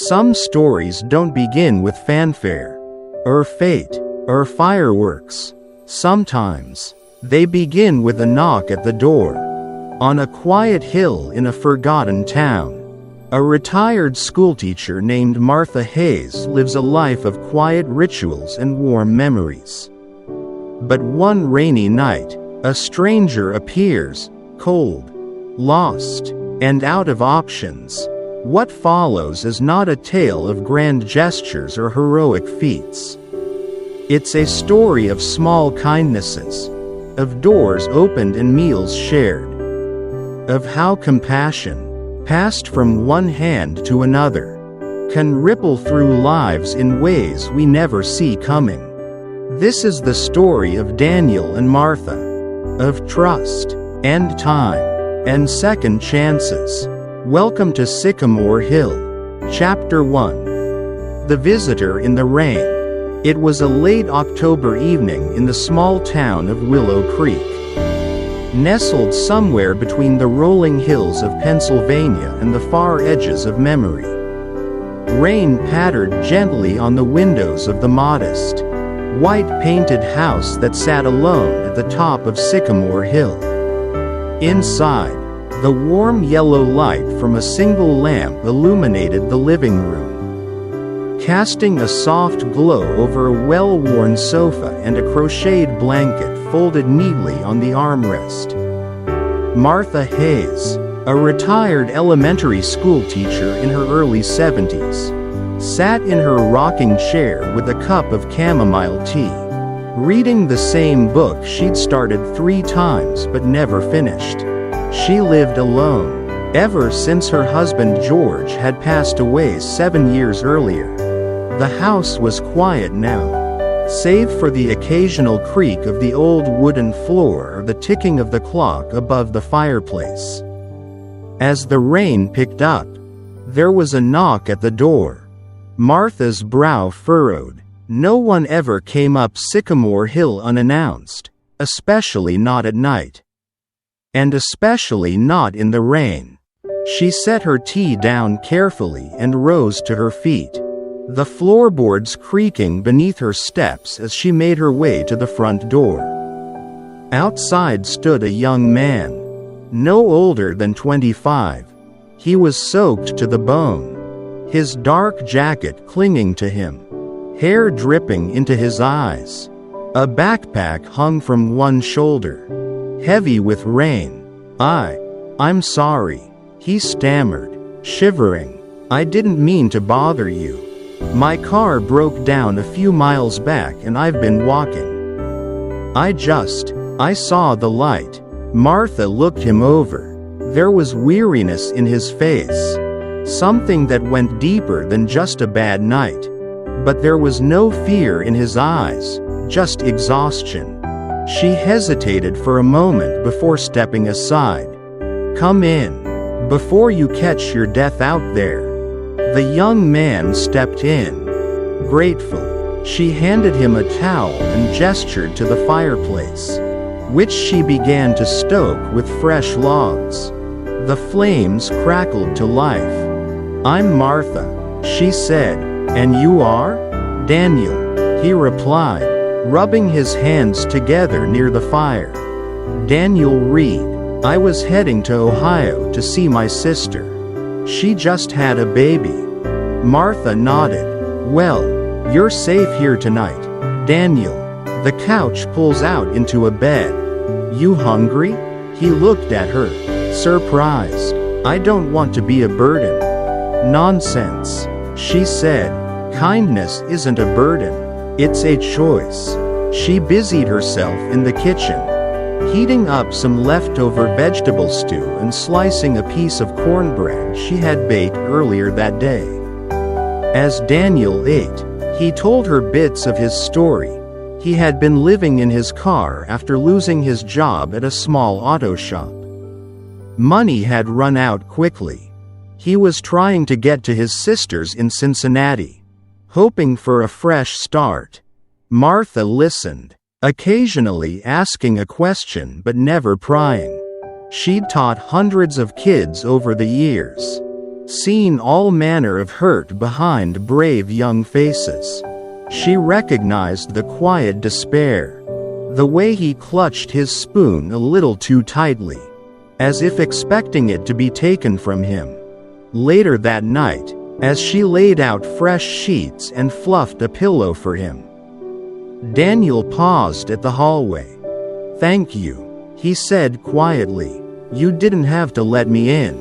Some stories don't begin with fanfare, or fate, or fireworks. Sometimes, they begin with a knock at the door. On a quiet hill in a forgotten town, a retired schoolteacher named Martha Hayes lives a life of quiet rituals and warm memories. But one rainy night, a stranger appears, cold, lost, and out of options. What follows is not a tale of grand gestures or heroic feats. It's a story of small kindnesses, of doors opened and meals shared, of how compassion, passed from one hand to another, can ripple through lives in ways we never see coming. This is the story of Daniel and Martha, of trust, and time, and second chances. Welcome to Sycamore Hill. Chapter 1. The Visitor in the Rain. It was a late October evening in the small town of Willow Creek. Nestled somewhere between the rolling hills of Pennsylvania and the far edges of memory. Rain pattered gently on the windows of the modest, white-painted house that sat alone at the top of Sycamore Hill. Inside, the warm yellow light from a single lamp illuminated the living room, casting a soft glow over a well-worn sofa and a crocheted blanket folded neatly on the armrest. Martha Hayes, a retired elementary school teacher in her early 70s, sat in her rocking chair with a cup of chamomile tea, reading the same book she'd started 3 times but never finished. She lived alone, ever since her husband George had passed away 7 years earlier. The house was quiet now, save for the occasional creak of the old wooden floor or the ticking of the clock above the fireplace. As the rain picked up, there was a knock at the door. Martha's brow furrowed. No one ever came up Sycamore Hill unannounced, especially not at night. And especially not in the rain. She set her tea down carefully and rose to her feet, the floorboards creaking beneath her steps as she made her way to the front door. Outside stood a young man, no older than 25. He was soaked to the bone, his dark jacket clinging to him, hair dripping into his eyes. A backpack hung from one shoulder, heavy with rain. I'm sorry, he stammered, shivering. I didn't mean to bother you. My car broke down a few miles back and I've been walking. I saw the light. Martha looked him over. There was weariness in his face, something that went deeper than just a bad night. But there was no fear in his eyes, just exhaustion. She hesitated for a moment before stepping aside. Come in, before you catch your death out there. The young man stepped in. Grateful, she handed him a towel and gestured to the fireplace, which she began to stoke with fresh logs. The flames crackled to life. I'm Martha, she said. And you are? Daniel, he replied, rubbing his hands together near the fire. Daniel Reed. I was heading to Ohio to see my sister. She just had a baby. Martha nodded. Well, you're safe here tonight. Daniel. The couch pulls out into a bed. You hungry? He looked at her, surprised. I don't want to be a burden. Nonsense, she said. Kindness isn't a burden. It's a choice. She busied herself in the kitchen, heating up some leftover vegetable stew and slicing a piece of cornbread she had baked earlier that day. As Daniel ate, he told her bits of his story. He had been living in his car after losing his job at a small auto shop. Money had run out quickly. He was trying to get to his sister's in Cincinnati, hoping for a fresh start. Martha listened, occasionally asking a question but never prying. She'd taught hundreds of kids over the years. seen all manner of hurt behind brave young faces. She recognized the quiet despair, the way he clutched his spoon a little too tightly, as if expecting it to be taken from him. Later that night, as she laid out fresh sheets and fluffed a pillow for him, Daniel paused at the hallway. "Thank you," he said quietly. "You didn't have to let me in."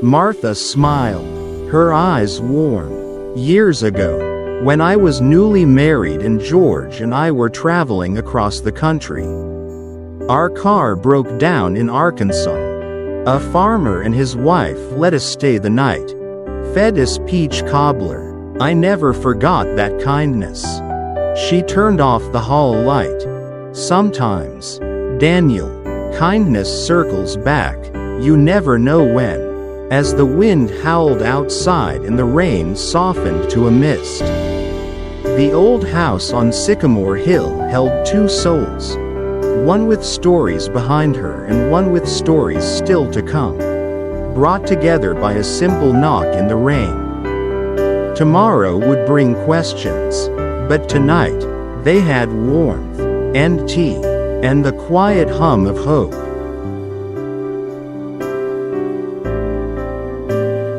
Martha smiled, her eyes warm. "Years ago, when I was newly married and George and I were traveling across the country, our car broke down in Arkansas. A farmer and his wife let us stay the night, fed us peach cobbler. I never forgot that kindness." She turned off the hall light. "Sometimes, Daniel, kindness circles back, you never know when." As the wind howled outside and the rain softened to a mist, the old house on Sycamore Hill held two souls, one with stories behind her and one with stories still to come, brought together by a simple knock in the rain. Tomorrow would bring questions, but tonight, they had warmth, and tea, and the quiet hum of hope.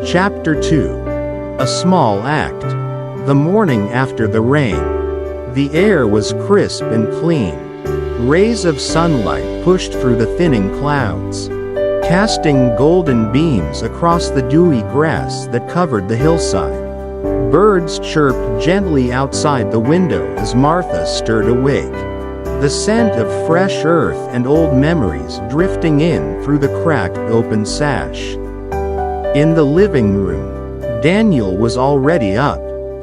Chapter 2. A Small Act. The morning after the rain. The air was crisp and clean. Rays of sunlight pushed through the thinning clouds, casting golden beams across the dewy grass that covered the hillside. Birds chirped gently outside the window as Martha stirred awake, the scent of fresh earth and old memories drifting in through the cracked open sash. In the living room, Daniel was already up,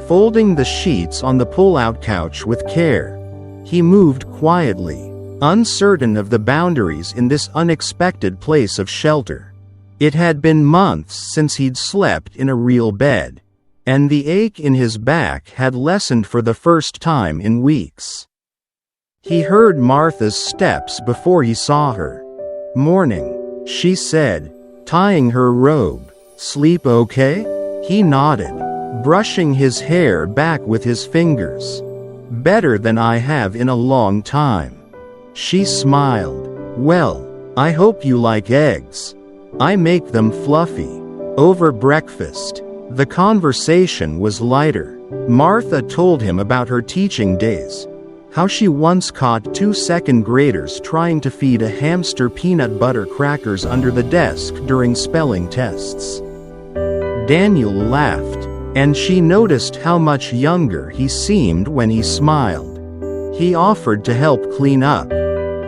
folding the sheets on the pull-out couch with care. He moved quietly, uncertain of the boundaries in this unexpected place of shelter. It had been months since he'd slept in a real bed, and the ache in his back had lessened for the first time in weeks. He heard Martha's steps before he saw her. "Morning," she said, tying her robe. "Sleep okay?" He nodded, brushing his hair back with his fingers. "Better than I have in a long time." She smiled. "Well, I hope you like eggs. I make them fluffy. Over breakfast." The conversation was lighter. Martha told him about her teaching days, how she once caught two second graders trying to feed a hamster peanut butter crackers under the desk during spelling tests. Daniel laughed, and she noticed how much younger he seemed when he smiled. He offered to help clean up,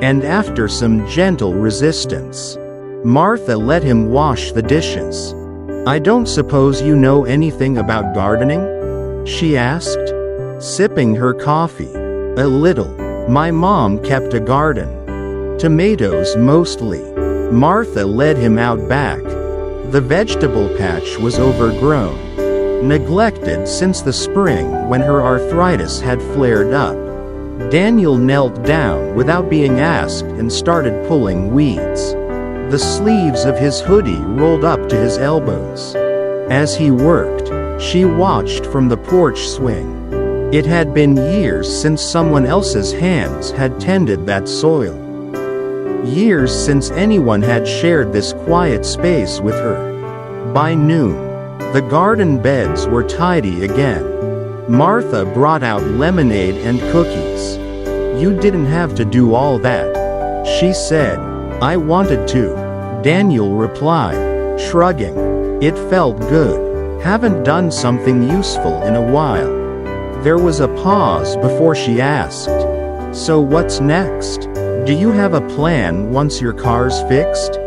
and after some gentle resistance, Martha let him wash the dishes. "I don't suppose you know anything about gardening?" she asked, sipping her coffee. "A little. My mom kept a garden. Tomatoes mostly." Martha led him out back. The vegetable patch was overgrown, neglected since the spring when her arthritis had flared up. Daniel knelt down without being asked and started pulling weeds. The sleeves of his hoodie rolled up to his elbows. As he worked, she watched from the porch swing. It had been years since someone else's hands had tended that soil. Years since anyone had shared this quiet space with her. By noon, the garden beds were tidy again. Martha brought out lemonade and cookies. "You didn't have to do all that," she said. "I wanted to," Daniel replied, shrugging. It felt good. "Haven't done something useful in a while." There was a pause before she asked, "So what's next? Do you have a plan once your car's fixed?"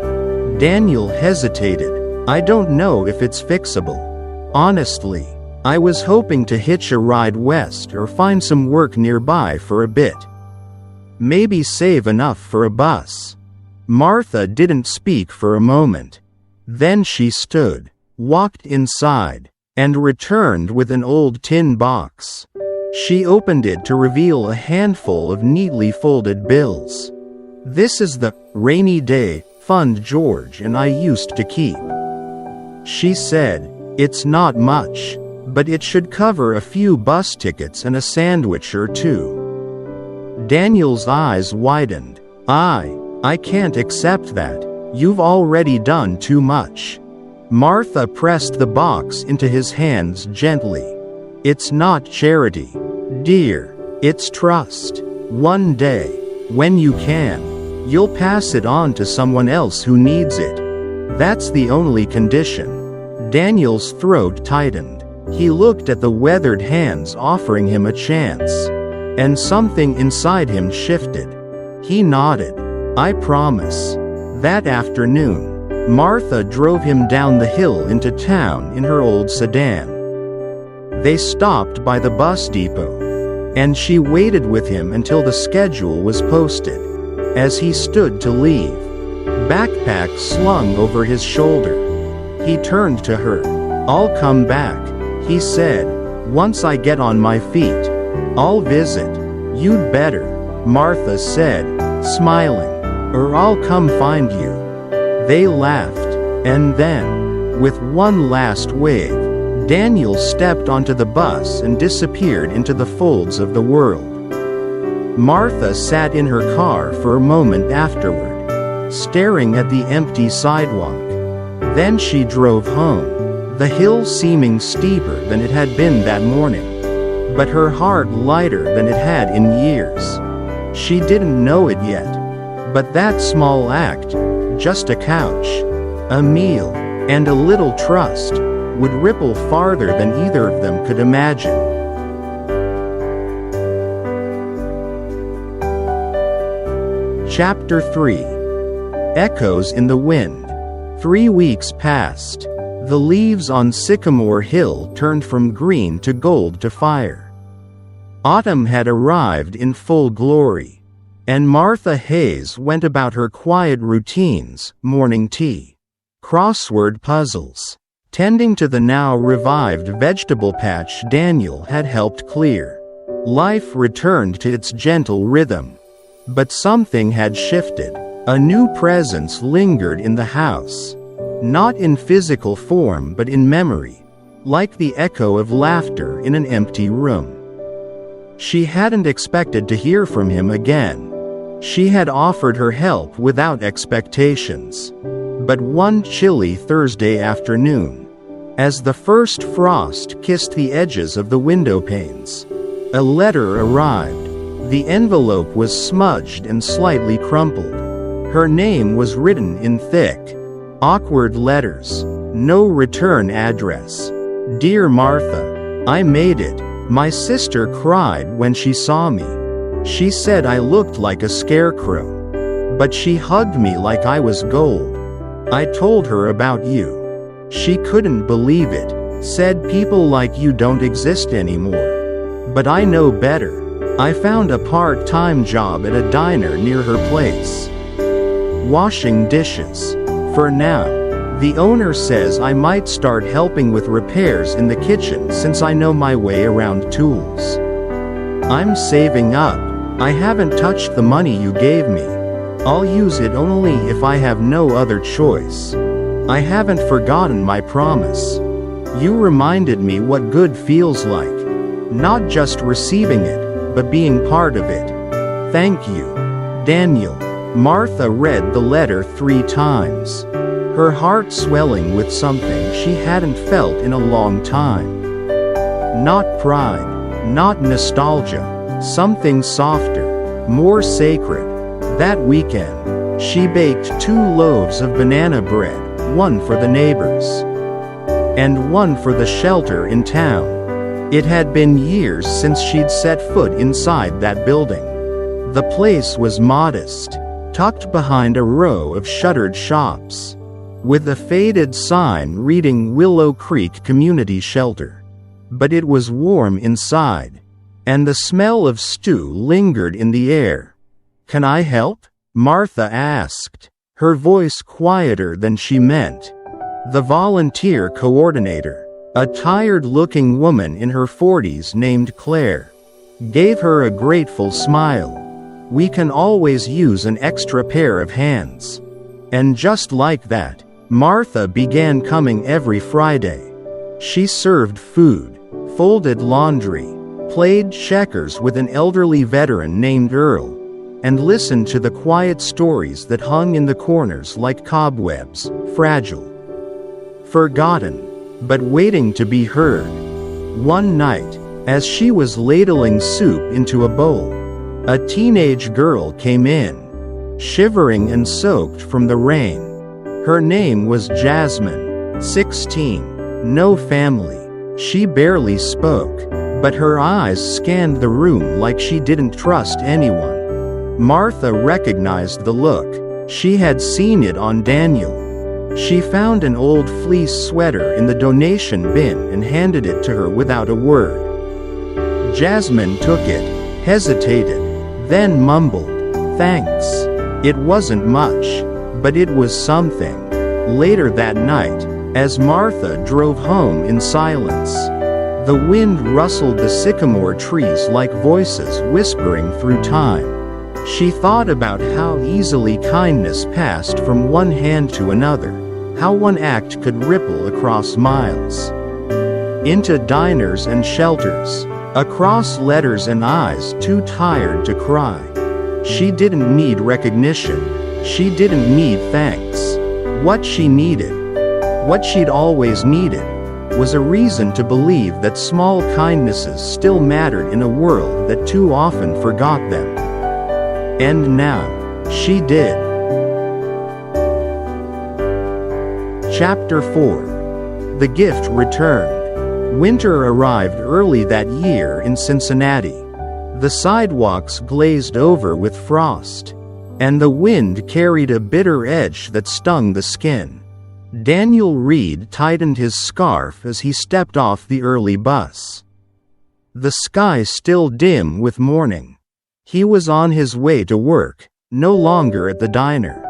Daniel hesitated. "I don't know if it's fixable. Honestly, I was hoping to hitch a ride west or find some work nearby for a bit. Maybe save enough for a bus." Martha didn't speak for a moment. Then she stood, walked inside, and returned with an old tin box. She opened it to reveal a handful of neatly folded bills. "This is the rainy day fund George and I used to keep," she said, It's not much, but it should cover a few bus tickets and a sandwich or two." Daniel's eyes widened. I can't accept that. You've already done too much." Martha pressed the box into his hands gently. "It's not charity, dear. It's trust. One day, when you can, you'll pass it on to someone else who needs it. That's the only condition." Daniel's throat tightened. He looked at the weathered hands offering him a chance. And something inside him shifted. He nodded. "I promise." That afternoon, Martha drove him down the hill into town in her old sedan. They stopped by the bus depot, and she waited with him until the schedule was posted. As he stood to leave, backpack slung over his shoulder, he turned to her. "I'll come back," he said. "Once I get on my feet, I'll visit." "You'd better," Martha said, smiling, "or I'll come find you." They laughed, and then, with one last wave, Daniel stepped onto the bus and disappeared into the folds of the world. Martha sat in her car for a moment afterward, staring at the empty sidewalk. Then she drove home, the hill seeming steeper than it had been that morning, but her heart lighter than it had in years. She didn't know it yet, but that small act, just a couch, a meal, and a little trust, would ripple farther than either of them could imagine. Chapter 3. Echoes in the Wind. 3 weeks passed. The leaves on Sycamore Hill turned from green to gold to fire. Autumn had arrived in full glory, and Martha Hayes went about her quiet routines, morning tea, crossword puzzles, tending to the now revived vegetable patch Daniel had helped clear. Life returned to its gentle rhythm. But something had shifted. A new presence lingered in the house. Not in physical form but in memory, like the echo of laughter in an empty room. She hadn't expected to hear from him again. She had offered her help without expectations. But one chilly Thursday afternoon, as the first frost kissed the edges of the window panes, a letter arrived. The envelope was smudged and slightly crumpled. Her name was written in thick, awkward letters. No return address. "Dear Martha, I made it. My sister cried when she saw me. She said I looked like a scarecrow. But she hugged me like I was gold. I told her about you. She couldn't believe it, said people like you don't exist anymore. But I know better. I found a part-time job at a diner near her place. Washing dishes. For now. The owner says I might start helping with repairs in the kitchen since I know my way around tools. I'm saving up. I haven't touched the money you gave me. I'll use it only if I have no other choice. I haven't forgotten my promise. You reminded me what good feels like. Not just receiving it, but being part of it. Thank you, Daniel." Martha read the letter 3 times, her heart swelling with something she hadn't felt in a long time. Not pride, not nostalgia, something softer, more sacred. That weekend, she baked 2 loaves of banana bread, one for the neighbors, and one for the shelter in town. It had been years since she'd set foot inside that building. The place was modest, tucked behind a row of shuttered shops, with a faded sign reading Willow Creek Community Shelter. But it was warm inside, and the smell of stew lingered in the air. "Can I help?" Martha asked, her voice quieter than she meant. The volunteer coordinator, a tired-looking woman in her 40s named Claire, gave her a grateful smile. "We can always use an extra pair of hands." And just like that, Martha began coming every Friday. She served food, folded laundry, played checkers with an elderly veteran named Earl, and listened to the quiet stories that hung in the corners like cobwebs, fragile, forgotten, but waiting to be heard. One night, as she was ladling soup into a bowl, a teenage girl came in, shivering and soaked from the rain. Her name was Jasmine, 16, no family. She barely spoke, but her eyes scanned the room like she didn't trust anyone. Martha recognized the look. She had seen it on Daniel. She found an old fleece sweater in the donation bin and handed it to her without a word. Jasmine took it, hesitated, then mumbled, "Thanks." It wasn't much, but it was something. Later that night, as Martha drove home in silence, the wind rustled the sycamore trees like voices whispering through time. She thought about how easily kindness passed from one hand to another, how one act could ripple across miles. Into diners and shelters, across letters and eyes too tired to cry. She didn't need recognition. She didn't need thanks. What she needed, what she'd always needed, was a reason to believe that small kindnesses still mattered in a world that too often forgot them. And now, she did. Chapter 4. The gift returned. Winter arrived early that year in Cincinnati. The sidewalks glazed over with frost, and the wind carried a bitter edge that stung the skin. Daniel Reed tightened his scarf as he stepped off the early bus. The sky still dim with morning. He was on his way to work, no longer at the diner,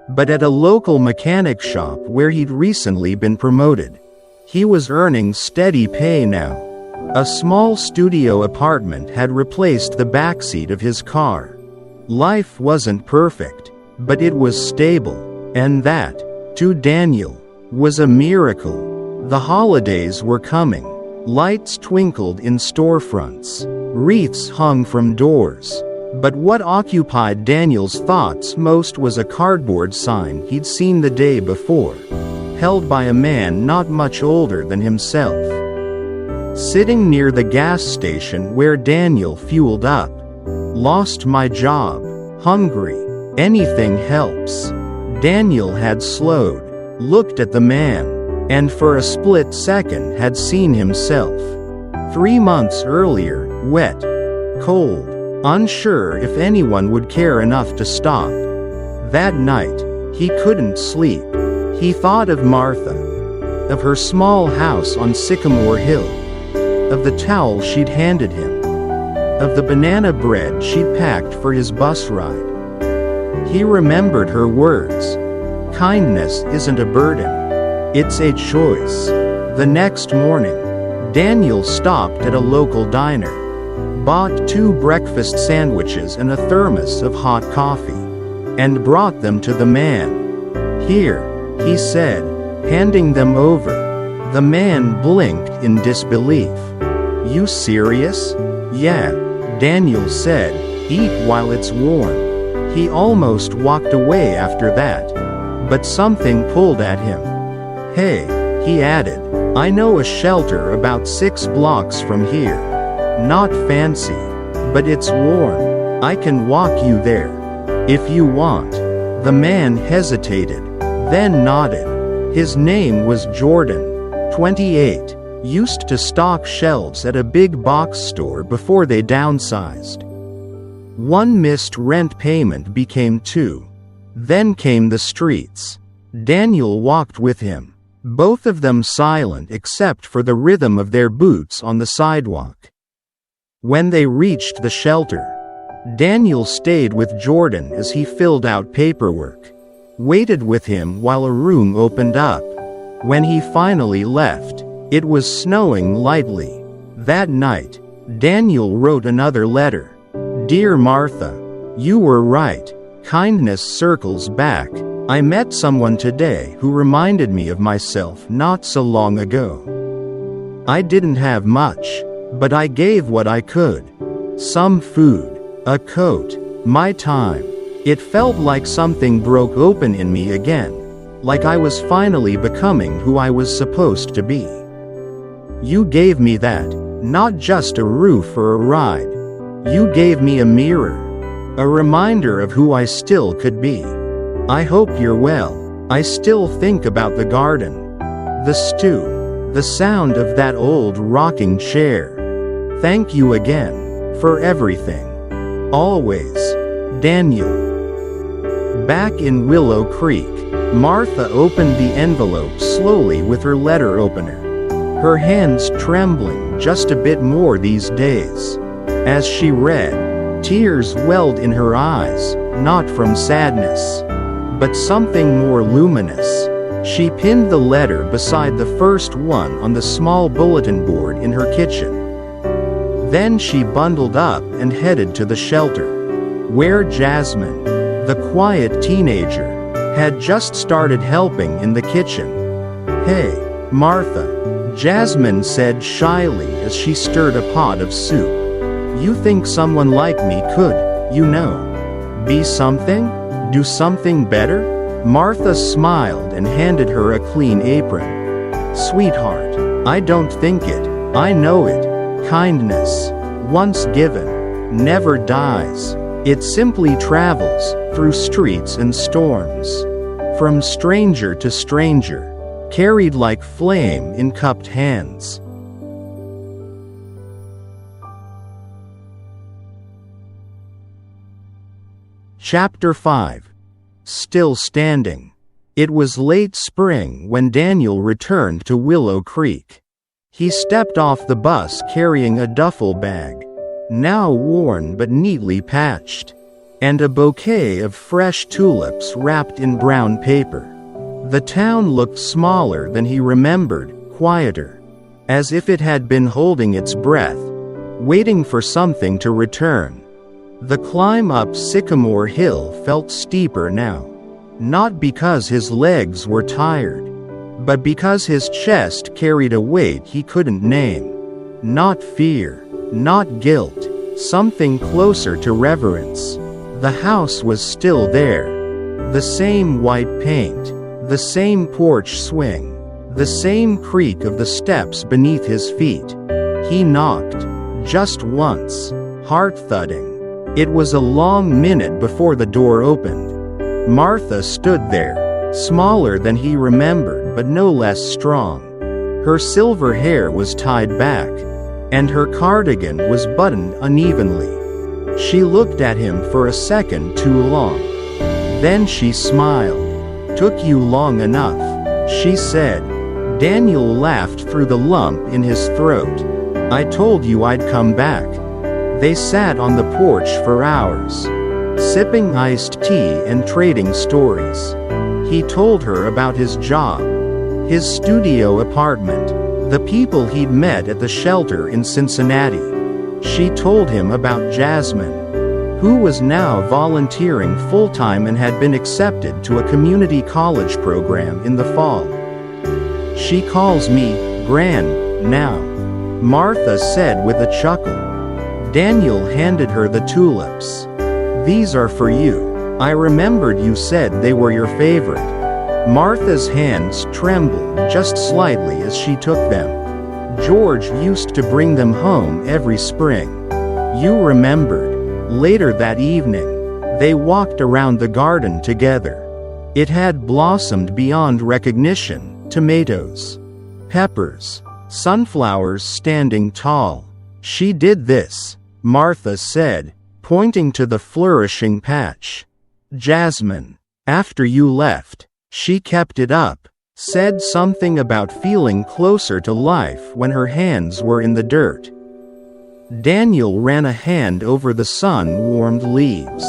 but at a local mechanic shop where he'd recently been promoted. He was earning steady pay now. A small studio apartment had replaced the backseat of his car. Life wasn't perfect, but it was stable, and that, to Daniel, was a miracle. The holidays were coming. Lights twinkled in storefronts. Wreaths hung from doors. But what occupied Daniel's thoughts most was a cardboard sign he'd seen the day before, held by a man not much older than himself. Sitting near the gas station where Daniel fueled up. "Lost my job. Hungry. Anything helps." Daniel had slowed, looked at the man, and for a split second had seen himself. 3 months earlier, wet, cold, unsure if anyone would care enough to stop. That night, he couldn't sleep. He thought of Martha, of her small house on Sycamore Hill, of the towel she'd handed him, of the banana bread she'd packed for his bus ride. He remembered her words. Kindness isn't a burden. It's a choice. The next morning, Daniel stopped at a local diner, bought 2 breakfast sandwiches and a thermos of hot coffee, and brought them to the man. "Here," he said, handing them over. The man blinked in disbelief. "You serious?" "Yeah," Daniel said, "eat while it's warm." He almost walked away after that, but something pulled at him. "Hey," he added, "I know a shelter about 6 blocks from here. Not fancy, but it's warm. I can walk you there. If you want." The man hesitated, then nodded. His name was Jordan, 28, used to stock shelves at a big box store before they downsized. 1 missed rent payment became 2. Then came the streets. Daniel walked with him, both of them silent except for the rhythm of their boots on the sidewalk. When they reached the shelter, Daniel stayed with Jordan as he filled out paperwork, waited with him while a room opened up. When he finally left, it was snowing lightly. That night, Daniel wrote another letter. "Dear Martha, you were right. Kindness circles back. I met someone today who reminded me of myself not so long ago. I didn't have much, but I gave what I could. Some food, a coat, my time. It felt like something broke open in me again, like I was finally becoming who I was supposed to be. You gave me that, not just a roof or a ride. You gave me a mirror, a reminder of who I still could be. I hope you're well. I still think about the garden, the stew, the sound of that old rocking chair. Thank you again, for everything. Always. Daniel. Back in Willow Creek, Martha opened the envelope slowly with her letter opener, her hands trembling just a bit more these days. As she read, tears welled in her eyes, not from sadness, but something more luminous. She pinned the letter beside the first one on the small bulletin board in her kitchen. Then she bundled up and headed to the shelter, where Jasmine, the quiet teenager, had just started helping in the kitchen. Hey, Martha, Jasmine said shyly as she stirred a pot of soup. You think someone like me could, be something? Do something better? Martha smiled and handed her a clean apron. Sweetheart, I don't think it, I know it. Kindness, once given, never dies. It simply travels through streets and storms, from stranger to stranger, carried like flame in cupped hands. Chapter 5. Still Standing. It was late spring when Daniel returned to Willow Creek. He stepped off the bus carrying a duffel bag, now worn but neatly patched, and a bouquet of fresh tulips wrapped in brown paper. The town looked smaller than he remembered, quieter, as if it had been holding its breath, waiting for something to return. The climb up Sycamore Hill felt steeper now, not because his legs were tired, but because his chest carried a weight he couldn't name. Not fear, not guilt, something closer to reverence. The house was still there. The same white paint, the same porch swing, the same creak of the steps beneath his feet. He knocked, just once, heart thudding. It was a long minute before the door opened. Martha stood there, smaller than he remembered but no less strong. Her silver hair was tied back, and her cardigan was buttoned unevenly. She looked at him for a second too long. Then she smiled. Took you long enough, she said. Daniel laughed through the lump in his throat. I told you I'd come back. They sat on the porch for hours, sipping iced tea and trading stories. He told her about his job, his studio apartment, the people he'd met at the shelter in Cincinnati. She told him about Jasmine, who was now volunteering full-time and had been accepted to a community college program in the fall. She calls me Gran now, Martha said with a chuckle. Daniel handed her the tulips. These are for you. I remembered you said they were your favorite. Martha's hands trembled just slightly as she took them. George used to bring them home every spring. You remembered. Later that evening, they walked around the garden together. It had blossomed beyond recognition, tomatoes, peppers, sunflowers standing tall. She did this, Martha said, pointing to the flourishing patch. Jasmine, after you left, she kept it up, said something about feeling closer to life when her hands were in the dirt. Daniel ran a hand over the sun-warmed leaves.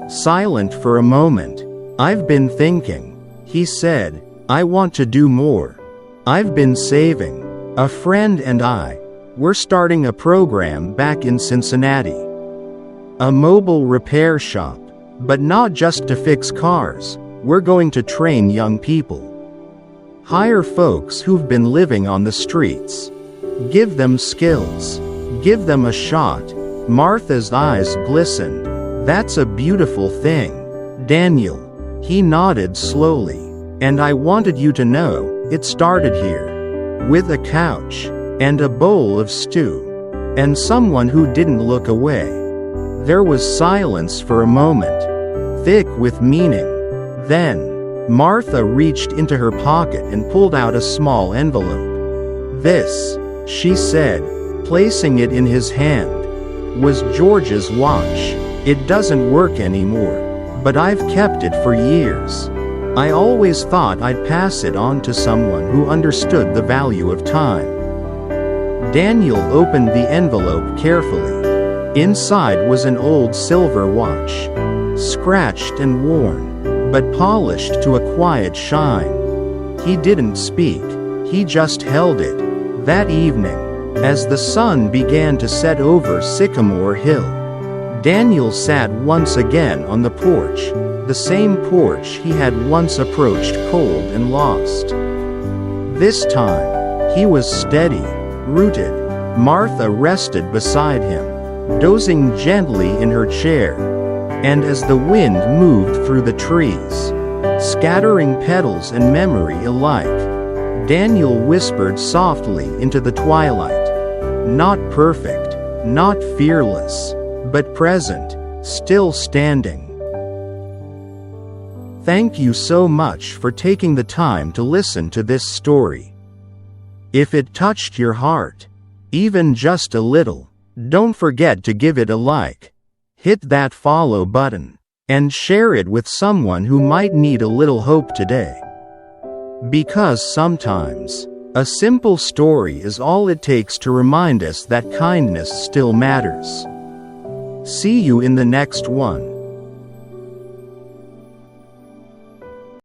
Silent for a moment. I've been thinking, he said. I want to do more. I've been saving. A friend and I, we're starting a program back in Cincinnati. A mobile repair shop, but not just to fix cars. We're going to train young people. Hire folks who've been living on the streets. Give them skills. Give them a shot. Martha's eyes glistened. That's a beautiful thing, Daniel. He nodded slowly. And I wanted you to know, it started here. With a couch. And a bowl of stew. And someone who didn't look away. There was silence for a moment, thick with meaning. Then, Martha reached into her pocket and pulled out a small envelope. This, she said, placing it in his hand, was George's watch. It doesn't work anymore, but I've kept it for years. I always thought I'd pass it on to someone who understood the value of time. Daniel opened the envelope carefully. Inside was an old silver watch, scratched and worn, but polished to a quiet shine. He didn't speak, he just held it. That evening, as the sun began to set over Sycamore Hill, Daniel sat once again on the porch, the same porch he had once approached cold and lost. This time, he was steady, rooted. Martha rested beside him, dozing gently in her chair. And as the wind moved through the trees, scattering petals and memory alike, Daniel whispered softly into the twilight. Not perfect, not fearless, but present, still standing. Thank you so much for taking the time to listen to this story. If it touched your heart, even just a little, don't forget to give it a like, hit that follow button, and share it with someone who might need a little hope today. Because sometimes, a simple story is all it takes to remind us that kindness still matters. See you in the next one.